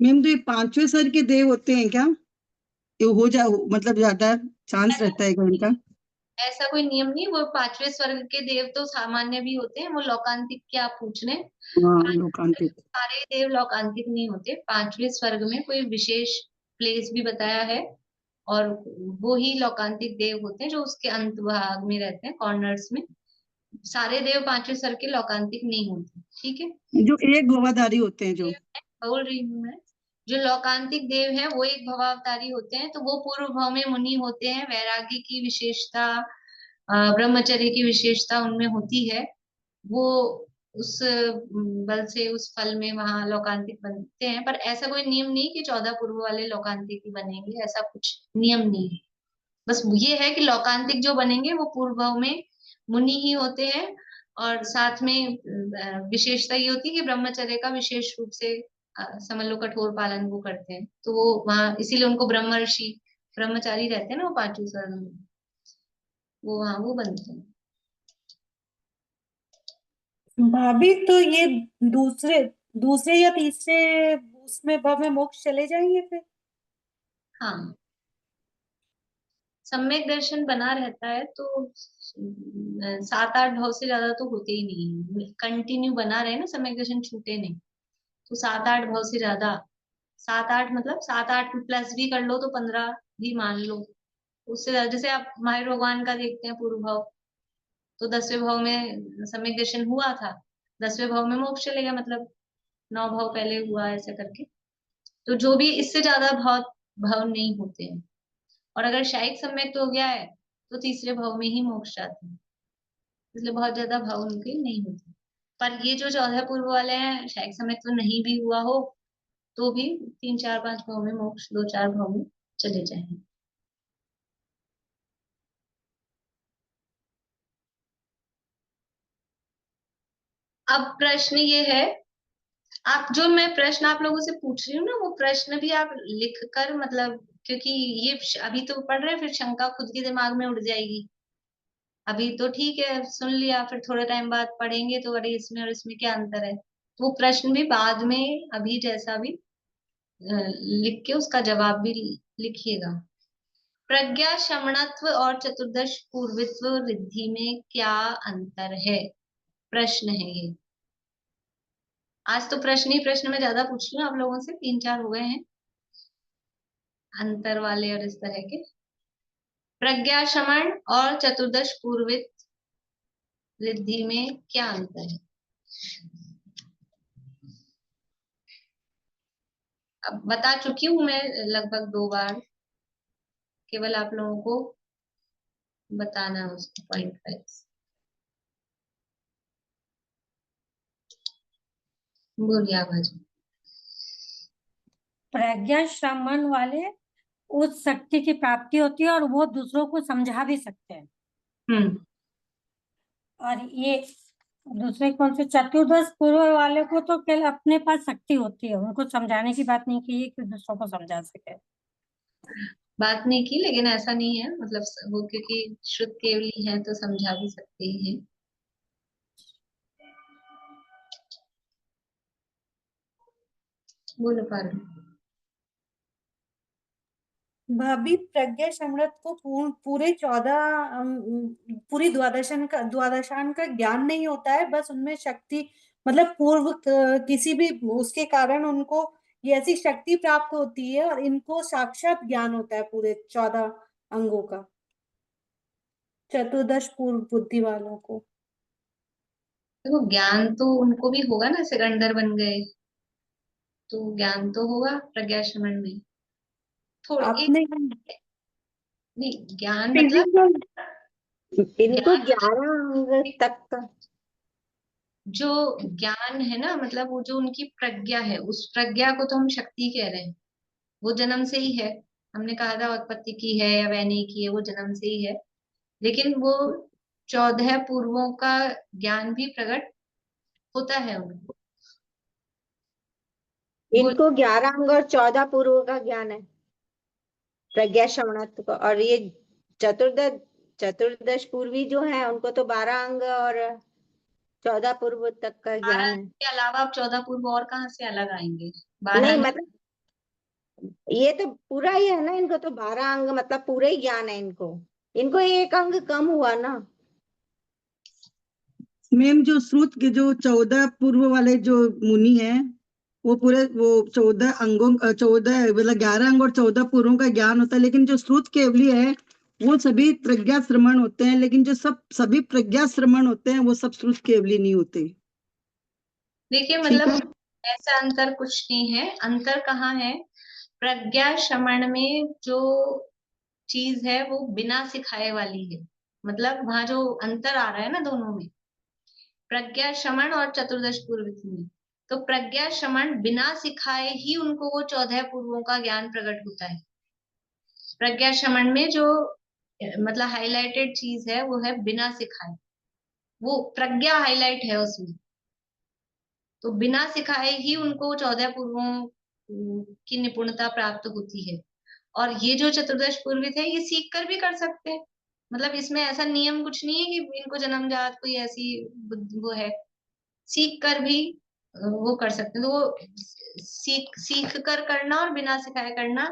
मैम, तो ये 5वें स्वर के देव होते हैं क्या? ये हो जा, मतलब ज्यादा चांस रहता है क्या इनका? ऐसा कोई नियम नहीं, वो 5वें स्वर्ग के देव तो सामान्य भी होते हैं, वो लौकांतिक के आप पूछ रहे हैं। हाँ, लोकांतिक। सारे देव लौकांतिक नहीं होते, 5वें स्वर्ग में कोई विशेष प्लेस भी बताया है, और वो ही लौकांतिक देव होते हैं जो उसके अंत भाग में रहते हैं, कॉर्नर्स में। सारे देव 5वें स्वर्ग के लौकांतिक नहीं होते, ठीक है। जो एक भवाधारी होते हैं, जो बोल रही हूँ मैं, जो लौकांतिक देव हैं वो एक भवावतारी होते हैं, तो वो पूर्व भाव में मुनि होते हैं। वैराग्य की विशेषता, ब्रह्मचर्य की विशेषता उनमें होती है, वो उस बल से उस फल में वहां लौकांतिक बनते हैं। पर ऐसा कोई नियम नहीं कि 14 पूर्व वाले लौकांतिक ही बनेंगे, ऐसा कुछ नियम नहीं है। बस ये है कि लौकांतिक जो बनेंगे वो पूर्व भाव में मुनि ही होते हैं, और साथ में विशेषता ये होती है कि ब्रह्मचर्य का विशेष रूप से समझ लो कठोर पालन वो करते हैं, तो वो वहाँ इसीलिए उनको ब्रह्मर्षि ब्रह्मचारी रहते हैं ना वो पांचों स्वर्ण में, वो वहाँ वो बनते हैं। भाभी तो ये दूसरे दूसरे या तीसरे उसमें भाव में मोक्ष चले जाएंगे फिर? हाँ, सम्यक दर्शन बना रहता है तो 7-8 भाव से ज्यादा तो होते ही नहीं है, कंटिन्यू बना रहे ना, सम्यक दर्शन छूटे नहीं, तो 7-8 भाव से ज्यादा, 7-8 मतलब 7-8 प्लस भी कर लो तो 15 भी मान लो, उससे ज्यादा। जैसे आप महावीर भगवान का देखते हैं पूर्व भाव, तो 10वें भाव में सम्यक दर्शन हुआ था, 10वें भाव में मोक्ष चलेगा, मतलब 9 भाव पहले हुआ ऐसे करके। तो जो भी इससे ज्यादा भाव भाव नहीं होते हैं, और अगर शायिक सम्यक तो हो गया है तो तीसरे भाव में ही मोक्ष जाते हैं, इसलिए बहुत ज्यादा भाव उनके नहीं होते। पर ये जो 14 पूर्व वाले हैं, शायिक सम्यक तो नहीं भी हुआ हो तो भी 3-4-5 भाव में मोक्ष, 2-4 भाव में चले जाएंगे। अब प्रश्न ये है, आप जो मैं प्रश्न आप लोगों से पूछ रही हूँ ना, वो प्रश्न भी आप लिख कर, मतलब क्योंकि ये अभी तो पढ़ रहे हैं, फिर शंका खुद के दिमाग में उड़ जाएगी। अभी तो ठीक है सुन लिया, फिर थोड़े टाइम बाद पढ़ेंगे तो अरे इसमें और इसमें क्या अंतर है, तो वो प्रश्न भी बाद में अभी जैसा भी लिख के उसका जवाब भी लिखिएगा। प्रज्ञा शमणत्व और चतुर्दश पूर्वित्व रिद्धि में क्या अंतर है, प्रश्न है ये। आज तो प्रश्न ही प्रश्न में ज्यादा पूछ रही हूँ आप लोगों से, 3-4 हो गए हैं अंतर वाले और इस तरह के। प्रज्ञा शमन और चतुर्दश पूर्वित रिद्धि में क्या अंतर है? अब बता चुकी हूँ मैं लगभग 2 बार, केवल आप लोगों को बताना है उसको पॉइंट वाइज। बोलिए आवाज। प्रज्ञा श्रमण वाले उस शक्ति की प्राप्ति होती है और वो दूसरों को समझा भी सकते हैं। और ये दूसरे कौन से चतुर्दश पूर्व वाले को तो केवल अपने पास शक्ति होती है, उनको समझाने की बात नहीं की कि दूसरों को समझा सके, बात नहीं की, लेकिन ऐसा नहीं है, मतलब वो क्योंकि शुद्ध केवली है तो समझा भी सकते हैं। बोलो पारो। भाभी प्रज्ञा शमरत को पूरे 14 पूरी द्वादशान का ज्ञान नहीं होता है, बस उनमें शक्ति मतलब पूर्व किसी भी उसके कारण उनको ये ऐसी शक्ति प्राप्त होती है और इनको साक्षात ज्ञान होता है पूरे 14 अंगों का, चतुर्दश पूर्व बुद्धि वालों को। देखो ज्ञान तो उनको भी होगा ना, सिकंदर बन गए तो ज्ञान तो होगा प्रज्ञा शमन में थोड़े आपने नहीं, ज्ञान मतलब इनको 11 अंग तक का जो ज्ञान है ना, मतलब वो जो उनकी प्रज्ञा है, उस प्रज्ञा को तो हम शक्ति कह रहे हैं, वो जन्म से ही है। हमने कहा था उत्पत्ति की है या वैनी की है, वो जन्म से ही है, लेकिन वो 14 पूर्वों का ज्ञान भी प्रकट होता है उनको। इनको 11 अंग और 14 पूर्व का ज्ञान है प्रज्ञा श्रवणत्व को, और ये चतुर्दश पूर्वी जो है उनको तो 12 अंग और 14 पूर्व तक का ज्ञान है। के अलावा आप 14 पूर्व और कहाँ से अलग आएंगे? नहीं मतलब ये तो पूरा ही है ना, इनको तो 12 अंग मतलब पूरे ही ज्ञान है इनको, इनको एक अंग कम हुआ ना। मैम जो श्रुत के जो 14 पूर्व वाले जो मुनि हैं वो पूरे वो 14 अंगों 14 मतलब 11 अंग और 14 पूर्वों का ज्ञान होता है, लेकिन जो श्रुत केवली है वो सभी प्रज्ञा श्रमण होते हैं, लेकिन जो सभी प्रज्ञा श्रमण होते हैं वो सब श्रुत केवली नहीं होते। देखिए मतलब ऐसा अंतर कुछ नहीं है। अंतर कहाँ है? प्रज्ञा श्रमण में जो चीज है वो बिना सिखाए वाली है, मतलब वहां जो अंतर आ रहा है ना दोनों में, प्रज्ञा श्रमण और चतुर्दश पूर्व में, तो प्रज्ञा श्रमण बिना सिखाए ही उनको वो 14 पूर्वों का ज्ञान प्रकट होता है। प्रज्ञा श्रमण में जो मतलब हाईलाइटेड चीज है वो है बिना सिखाए, वो प्रज्ञा हाईलाइट है उसमें। तो बिना सिखाए ही उनको 14 पूर्वों की निपुणता प्राप्त होती है। और ये जो चतुर्दश पूर्वित है ये सीख कर भी कर सकते हैं, मतलब इसमें ऐसा नियम कुछ नहीं है कि इनको जन्मजात कोई ऐसी वो है, सीख कर भी वो कर सकते हैं। तो वो सीख कर करना और बिना सिखाए करना,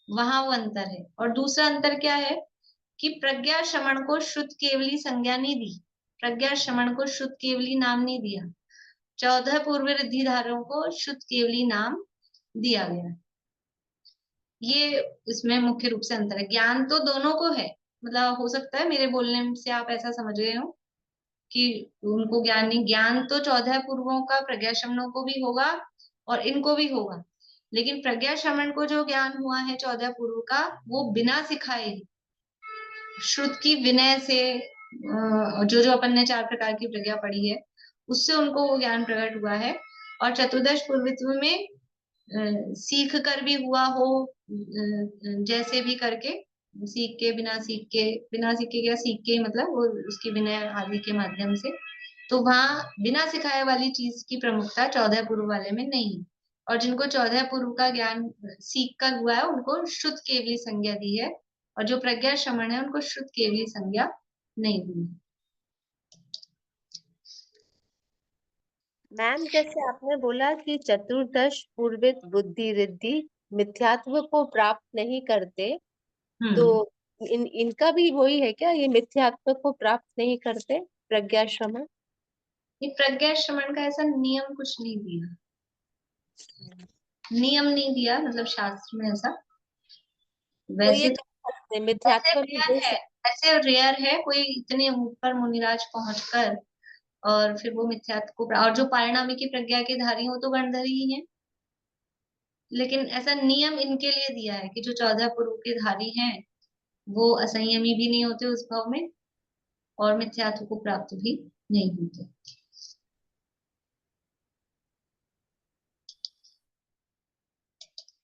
वहां वो अंतर है। और दूसरा अंतर क्या है कि प्रज्ञा श्रवण को शुद्ध केवली संज्ञा नहीं दी, प्रज्ञा श्रवण को शुद्ध केवली नाम नहीं दिया, 14 पूर्व रिद्धिधारों को शुद्ध केवली नाम दिया गया। ये इसमें मुख्य रूप से अंतर है। ज्ञान तो दोनों को है, मतलब हो सकता है मेरे बोलने से आप ऐसा समझ रहे हो कि उनको ज्ञान नहीं, ज्ञान तो 14 पूर्वों का प्रज्ञा श्रवणों को भी होगा और इनको भी होगा। लेकिन प्रज्ञा श्रवण को जो ज्ञान हुआ है 14 पूर्व का, वो बिना सिखाए श्रुत की विनय से, जो जो अपन ने 4 प्रकार की प्रज्ञा पढ़ी है उससे उनको वो ज्ञान प्रकट हुआ है। और चतुर्दश पूर्वित्व में सीख कर भी हुआ हो, जैसे भी करके, सीख के बिना सीख के, बिना सीख के क्या सीख के, मतलब वो उसकी विनय आदि के माध्यम से। तो वहां बिना सिखाए वाली चीज की प्रमुखता 14 पूर्व वाले में नहीं है। और जिनको 14 पूर्व का ज्ञान सीख कर हुआ है उनको शुद्ध केवली संज्ञा दी है, और जो प्रज्ञा श्रवण है उनको शुद्ध केवली संज्ञा नहीं दी। मैम, जैसे आपने बोला कि चतुर्दश पूर्वित बुद्धि रिद्धि मिथ्यात्व को प्राप्त नहीं करते, तो इनका भी वही है क्या, ये मिथ्यात्व को प्राप्त नहीं करते प्रज्ञा श्रवण? ये प्रज्ञा श्रवण का ऐसा नियम कुछ नहीं दिया, नियम नहीं दिया, मतलब शास्त्र में ऐसा। तो ये कर सकते मिथ्यात्व में दे सकते, ऐसे रेयर है कोई इतने ऊपर मुनिराज पहुंचकर और फिर वो मिथ्यात्व को, और जो पारिणामी की प्रज्ञा के धारी हो तो गणधरी ही है। लेकिन ऐसा नियम इनके लिए दिया है कि जो 14 पूर्व के धारी हैं वो असंयमी भी नहीं होते उस भाव में और मिथ्यात्व को प्राप्त भी नहीं होते।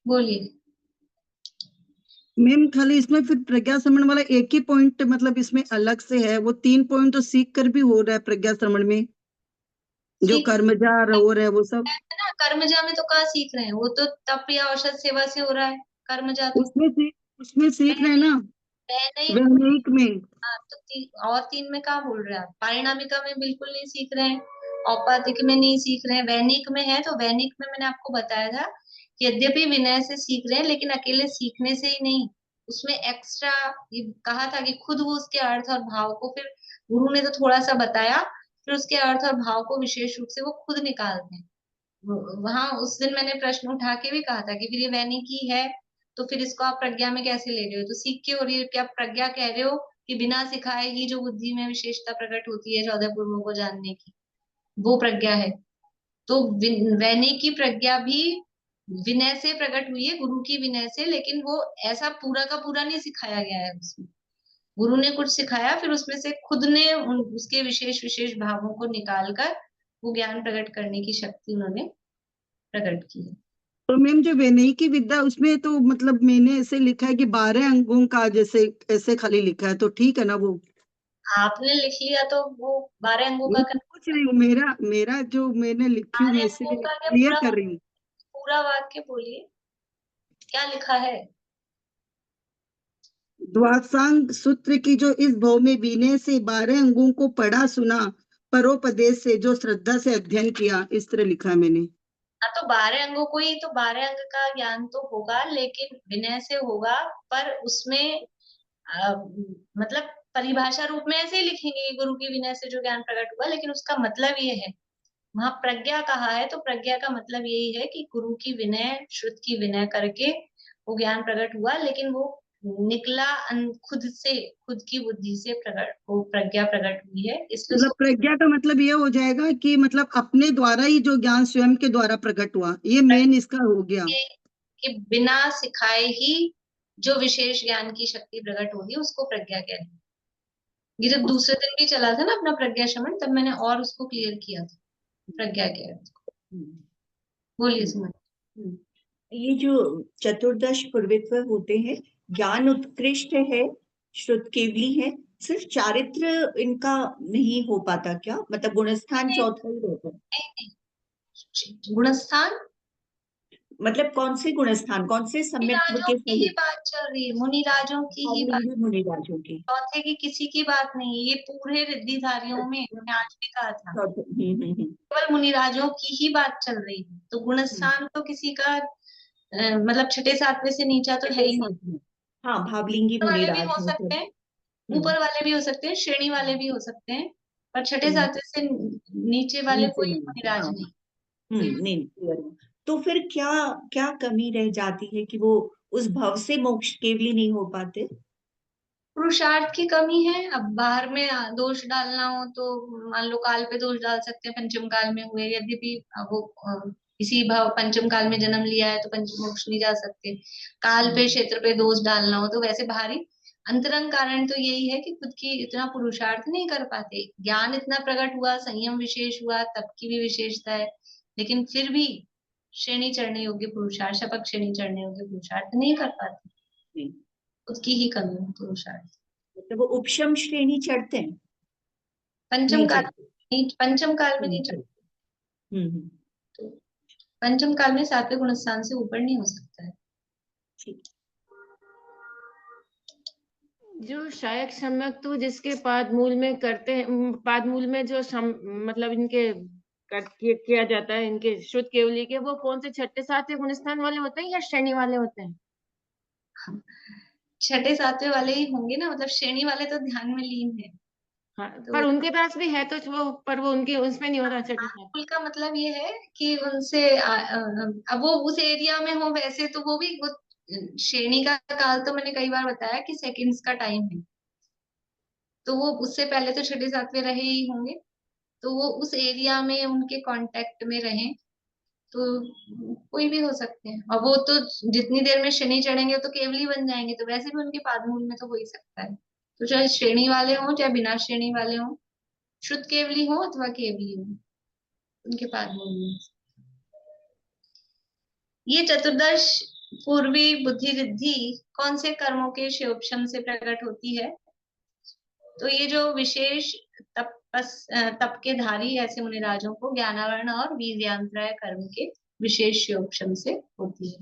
बोलिए मैम। खाली इसमें फिर प्रज्ञा श्रवण वाला एक ही पॉइंट मतलब इसमें अलग से है, वो 3 पॉइंट तो सीख कर भी हो रहा है प्रज्ञा श्रवण में, जो कर्मजा हो रहा है वो सब ना। कर्मजा में तो कहाँ सीख रहे हैं, वो तो तप या औषध सेवा से हो रहा है कर्मजा। तो उसमें सीख रहे हैं ना वैनिक में। हाँ, तो और 3 में कहाँ बोल रहे हैं आप? पारिणामिका में बिल्कुल नहीं सीख रहे हैं, औपाधिक में नहीं सीख रहे हैं, वैनिक में है। तो वैनिक में मैंने आपको बताया था कि यद्यपि विनय से सीख रहे हैं लेकिन अकेले सीखने से ही नहीं, उसमें एक्स्ट्रा ये कहा था कि खुद वो उसके अर्थ और भाव को, फिर गुरु ने तो थोड़ा सा बताया, फिर उसके अर्थ और भाव को विशेष रूप से वो खुद निकालते हैं। वहां उस दिन मैंने प्रश्न उठा के भी कहा था कि फिर ये वैनिक ही है तो फिर इसको आप प्रज्ञा में कैसे ले रहे हो? तो सीख के हो रही है, क्या प्रज्ञा कह रहे हो कि बिना सिखाए ही जो बुद्धि में विशेषता प्रकट होती है 14 पूर्वों को जानने की, वो प्रज्ञा है। तो वैनिक की प्रज्ञा भी विनय से प्रकट हुई है, गुरु की विनय से, लेकिन वो ऐसा पूरा का पूरा नहीं सिखाया गया है उसमें। गुरु ने कुछ सिखाया, फिर उसमें से खुद ने उसके विशेष विशेष भावों को निकालकर वो ज्ञान प्रकट करने की शक्ति उन्होंने प्रकट की है। तो मैम जो वैनिक की विद्या उसमें तो मतलब मैंने ऐसे लिखा है कि 12 अंगों का जैसे ऐसे खाली लिखा है, तो ठीक है ना? वो आपने लिख लिया तो वो 12 अंगों का कुछ नहीं, मेरा जो मैंने लिखी हूँ मैं इसीलिए क्लियर कर रही हूँ। पूरा वाक्य बोलिए, क्या लिखा है? द्वादशांग सूत्र की जो इस भाव में विनय से 12 अंगों को पढ़ा सुना, परोपदेश से जो श्रद्धा से अध्ययन किया, इस तरह लिखा है मैंने। हाँ, तो 12 अंगों को ही तो 12 अंग का ज्ञान तो होगा, लेकिन विनय से होगा। पर उसमें मतलब परिभाषा रूप में ऐसे ही लिखेंगे गुरु की विनय से जो ज्ञान प्रकट हुआ, लेकिन उसका मतलब ये है, वहां प्रज्ञा कहा है तो प्रज्ञा का मतलब यही है कि गुरु की विनय, श्रुत की विनय करके वो ज्ञान प्रकट हुआ, लेकिन वो निकला खुद से, खुद की बुद्धि से प्रकट, वो प्रज्ञा प्रकट हुई है। इसलिए मतलब प्रज्ञा का मतलब ये हो जाएगा कि मतलब अपने द्वारा ही जो ज्ञान स्वयं के द्वारा प्रकट हुआ, ये मेन इसका हो गया कि बिना सिखाए ही जो विशेष ज्ञान की शक्ति प्रकट होगी उसको प्रज्ञा कहते हैं। ये जब दूसरे दिन भी चला था ना अपना प्रज्ञा श्रवण, तब मैंने और उसको क्लियर किया था प्रज्ञा के अर्थ को। बोलिए सुमन। ये जो चतुर्दश पूर्वित्व होते हैं, ज्ञान उत्कृष्ट है, श्रुत केवली है, सिर्फ चारित्र इनका नहीं हो पाता क्या? मतलब गुणस्थान चौथा ही रहता है? गुणस्थान मतलब कौन से गुणस्थान, कौन से सम्यक्त्व मुनिराजों के की ही सहित? बात चल रही है, मुनिराजों की ही बात, भावलिंगी मुनिराजों की। चौथे की किसी की बात नहीं है, ये पूरे रिद्धिधारियों में मैंने आज भी कहा था, केवल मुनिराजों की ही बात चल रही है। तो गुणस्थान तो किसी का मतलब छठे सातवें से नीचा तो है ही नहीं। हाँ, भावलिंगी ऊपर वाले भी मुनिराज हो सकते हैं, हम्म, ऊपर वाले भी हो सकते हैं, श्रेणी वाले भी हो सकते हैं, पर छठे हम्म, सातवें से नीचे वाले नीचे कोई नहीं, मुनिराज हाँ, नहीं। नहीं clear हुआ। तो फिर क्या क्या कमी रह जाती है कि वो उस भव से मोक्ष केवली नहीं हो पाते? पुरुषार्थ की कमी है। अब बाहर में दोष डालना हो तो मान लो काल पे दोष डाल सकते हैं, पंचम काल में हुए, यद्यपि वो इसी भाव पंचम काल में जन्म लिया है तो पंचम मोक्ष नहीं जा सकते। काल पे क्षेत्र पे दोष डालना हो तो वैसे बाहरी अंतरंग कारण तो यही है कि खुद की इतना पुरुषार्थ नहीं कर पाते, ज्ञान इतना प्रकट हुआ, संयम विशेष हुआ, तप की भी विशेषता है, लेकिन फिर भी श्रेणी चढ़ने योग्य पुरुषार्थ, शपथ श्रेणी चढ़ने योग्य पुरुषार्थ नहीं कर पाते, उसकी ही कमी है पुरुषार्थ। तो वो उपशम श्रेणी चढ़ते हैं? पंचम नहीं काल चढ़ते। पंचम काल में नहीं चढ़ते, हम्म, तो पंचम काल में सातवें गुणस्थान से ऊपर नहीं हो सकता है। ठीक। जो शायक सम्यक तो जिसके पाद मूल में करते हैं, पाद मूल में जो मतलब इनके किया जाता है, इनके शुद्ध केवली के, वो कौन से छठे सातवें गुणस्थान वाले होते हैं या श्रेणी वाले होते हैं? छठे सातवें वाले ही होंगे ना, मतलब श्रेणी वाले तो ध्यान में लीन है। हाँ, तो पर उनके पास भी है तो वो, पर वो उनके उसमें नहीं होता छठे सातवें। मूल का मतलब ये है कि उनसे अब वो उस एरिया में हो, वैसे तो वो भी वो श्रेणी का काल तो मैंने कई बार बताया कि सेकंड्स का टाइम है, तो वो उससे पहले तो छठे सातवें रहे ही होंगे, तो वो उस एरिया में उनके कांटेक्ट में रहें तो कोई भी हो सकते हैं। और वो तो जितनी देर में शनि चढ़ेंगे तो केवली बन जाएंगे, तो वैसे भी उनके पादमूल में तो हो ही सकता है। तो चाहे श्रेणी वाले हों चाहे बिना श्रेणी वाले हों, शुद्ध केवली हो अथवा केवली हो, उनके पादमूल में। ये चतुर्दश पूर्वी बुद्धि रिद्धि कौन से कर्मों के शिवोपशम से प्रकट होती है? तो ये जो विशेष तप के धारी ऐसे मुनिराजों को ज्ञानावरण और वीर्यांतराय कर्म के विशेष शिवोपशम से होती है।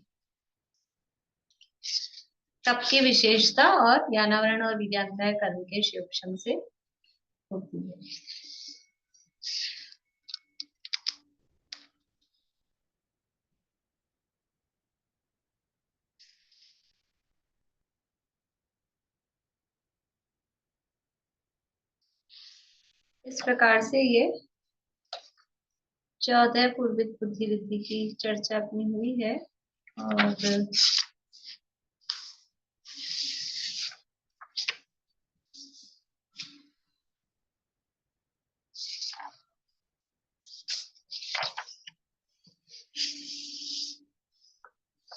तप की विशेषता और ज्ञानावरण और वीर्यांतराय कर्म के शिवोपशम से होती है। इस प्रकार से ये 14 पूर्वित बुद्धि रिद्धि की चर्चा अपनी हुई है। और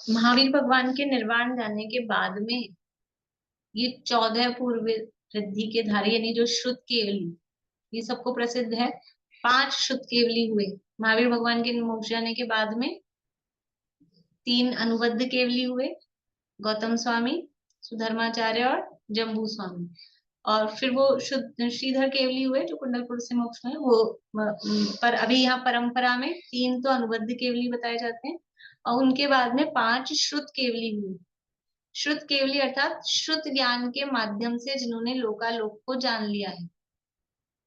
महावीर भगवान के निर्वाण जाने के बाद में ये 14 पूर्व रिद्धि के धारी यानी जो शुद्ध केवली, ये सबको प्रसिद्ध है। 5 शुद्ध केवली हुए महावीर भगवान के मोक्ष जाने के बाद में। 3 अनुबद्ध केवली हुए, गौतम स्वामी, सुधर्माचार्य और जम्बू स्वामी। और फिर वो शुद्ध श्रीधर केवली हुए जो कुंडलपुर से मोक्ष में वो। पर अभी यहाँ परंपरा में 3 तो अनुबद्ध केवली बताए जाते हैं और उनके बाद में 5 श्रुत केवली हुई। श्रुत केवली अर्थात श्रुत ज्ञान के माध्यम से जिन्होंने लोकालोक को जान लिया है।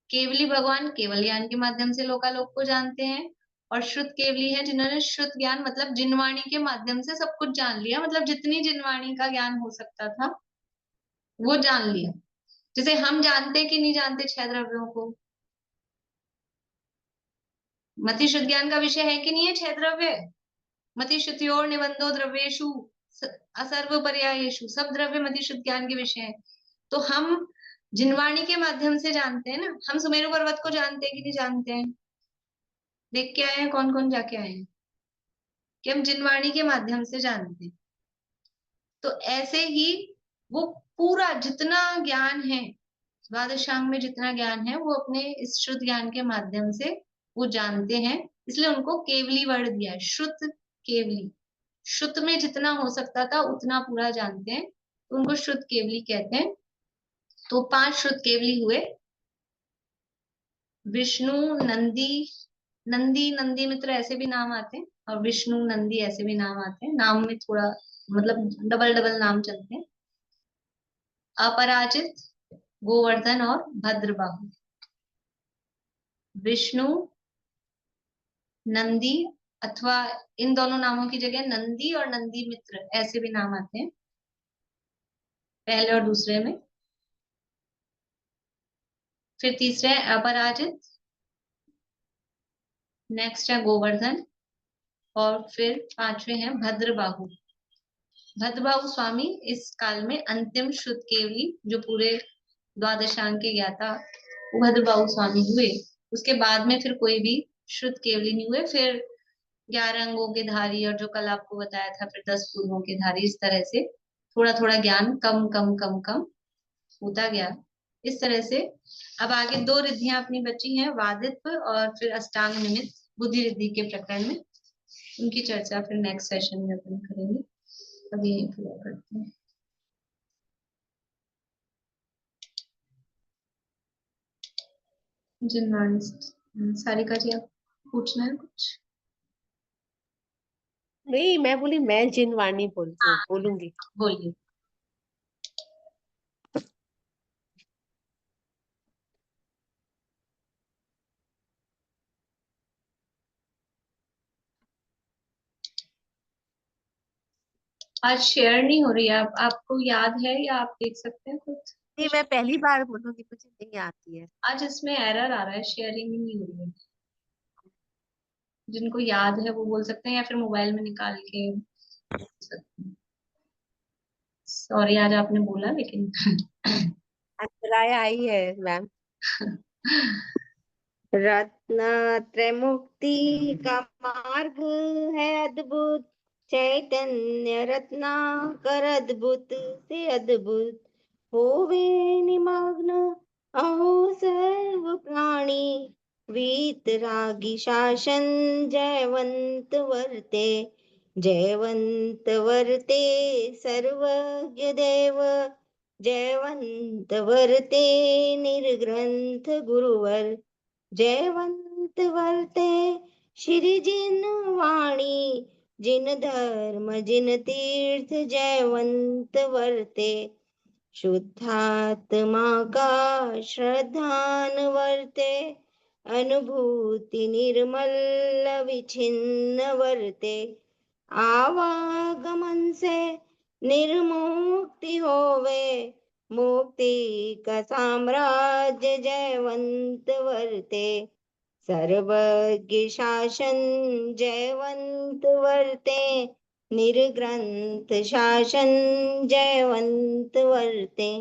केवली भगवान केवल ज्ञान के माध्यम से लोकालोक को जानते हैं, और श्रुत केवली है जिन्होंने श्रुत ज्ञान मतलब जिनवाणी के माध्यम से सब कुछ जान लिया, मतलब जितनी जिनवाणी का ज्ञान हो सकता था वो जान लिया। जैसे हम जानते कि नहीं जानते 6 द्रव्यों को, मति शुद्ध ज्ञान का विषय है कि नहीं है 6 द्रव्य। मति श्रुतियोर निबंधो द्रव्येषु असर्व पर्यायेषु, सब द्रव्य मति शुद्ध ज्ञान के विषय है। तो हम जिनवाणी के माध्यम से जानते हैं ना। हम सुमेरु पर्वत को जानते हैं कि नहीं जानते हैं? देख के आए हैं, कौन कौन जाके आए हैं? कि हम जिनवाणी के माध्यम से जानते हैं। तो ऐसे ही वो पूरा जितना ज्ञान है द्वादशांग में, जितना ज्ञान है वो अपने इस शुद्ध ज्ञान के माध्यम से वो जानते हैं, इसलिए उनको केवली वर्ड दिया है, श्रुत केवली। श्रुत में जितना हो सकता था उतना पूरा जानते हैं, तो उनको श्रुत केवली कहते हैं। तो 5 श्रुत केवली हुए। विष्णु, नंदी मित्र ऐसे भी नाम आते हैं, और विष्णु, नंदी ऐसे भी नाम आते हैं। नाम में थोड़ा मतलब डबल नाम चलते हैं। अपराजित, गोवर्धन और भद्रबाहु। विष्णु, नंदी, अथवा इन दोनों नामों की जगह नंदी और नंदी मित्र ऐसे भी नाम आते हैं पहले और दूसरे में। फिर तीसरे है अपराजित, नेक्स्ट है गोवर्धन, और फिर 5वें हैं भद्रबाहु। भद्रबाहु स्वामी इस काल में अंतिम शुद्ध केवली जो पूरे द्वादशांग के ज्ञाता वो भद्रबाहु स्वामी हुए। उसके बाद में फिर कोई भी शुद्ध केवली नहीं हुए। फिर 11 अंगों के धारी, और जो कल आपको बताया था फिर 10 पूर्वों के धारी, इस तरह से थोड़ा थोड़ा ज्ञान कम कम कम कम होता गया। इस तरह से अब आगे 2 रिद्धियां अपनी बची हैं, वादित्व और फिर अष्टांग निमित्त बुद्धि रिद्धि के प्रकरण में। उनकी चर्चा फिर नेक्स्ट सेशन में अपन करेंगे। अभी यहीं पूरा करते हैं। सारिका जी, आप पूछना है कुछ? नहीं, मैं बोली मैं जिनवाणी बोलूंगी। बोलिए। आज शेयर नहीं हो रही है। आपको याद है या आप देख सकते हैं कुछ? नहीं, मैं पहली बार बोलूंगी, मुझे नहीं आती है। आज इसमें एरर आ रहा है, शेयरिंग ही नहीं हो रही है। जिनको याद है वो बोल सकते हैं, या फिर मोबाइल में निकाल के। सॉरी, आज आपने बोला लेकिन अंतराय आई है मैम। रत्न मुक्ति का मार्ग है अद्भुत, चैतन्य रत्ना कर अद्भुत से अद्भुत, होवे निमग्न अहो सर्व प्राणी, वीतरागी शासन जयवंत वर्ते, जयवंत वर्ते सर्वज्ञ देव, जयवंत वर्ते निर्ग्रंथ गुरुवर, जयवंत वर्ते श्री जिन वाणी, जिन धर्म जिन तीर्थ, जयवंत वर्ते शुद्धात्मा का श्रद्धान वर्ते, अनुभूति निर्मल विछिन्न वर्ते, आवागमन से निर्मुक्ति होवे, मुक्ति का साम्राज्य जयवंत वर्ते, सर्वज्ञ शासन जयवंत वर्ते, निर्ग्रंथ शासन जयवंत वर्ते।